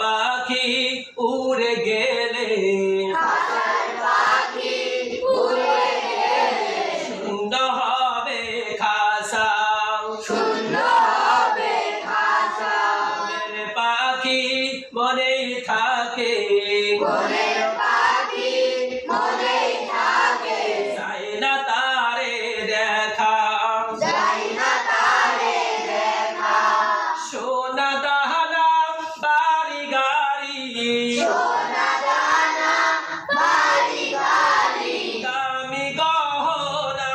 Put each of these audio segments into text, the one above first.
পাখি উড়ে গেলে শূন্য হবে খাসা মনের পাখি মনেই থাকে চাই না তারে দেখা সোনা দানা বাড়ি গাড়ি দামি গহনা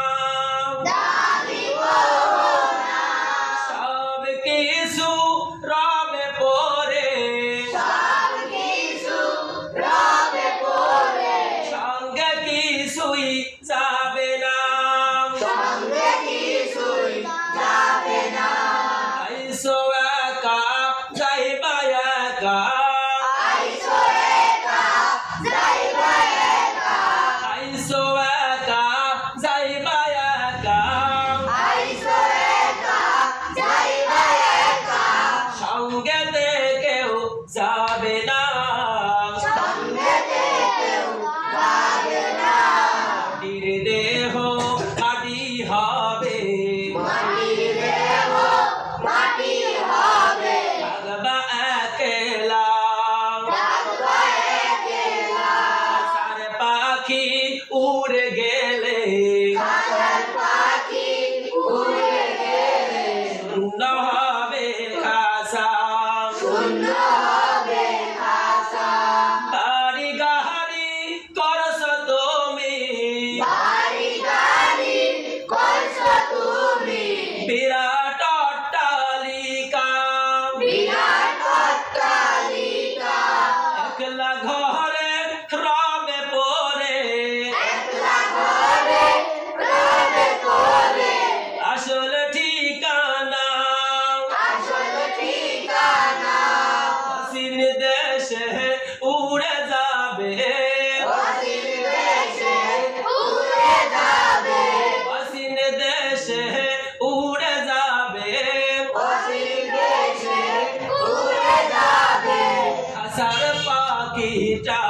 সব কিছু রবে পরে সঙ্গে কিছুই যাবে না আইসো একা যাইবা একা আইসো একা যাইবা একা সঙ্গেতে কেউ যাবে না মাটির দেহ মাটি হবে থাকবা একলা আশার পাখি উড়ে গেলে শূন্য হবে খাসা বাড়ি গাড়ি করছ তুমি বিরাট অট্টালিকা একলা ঘরে রবে পরে আসল ঠিকানা অসীম দেশে উড়ে যাবে অসীম দেশে উড়ে যাবে খাসার পাখিটা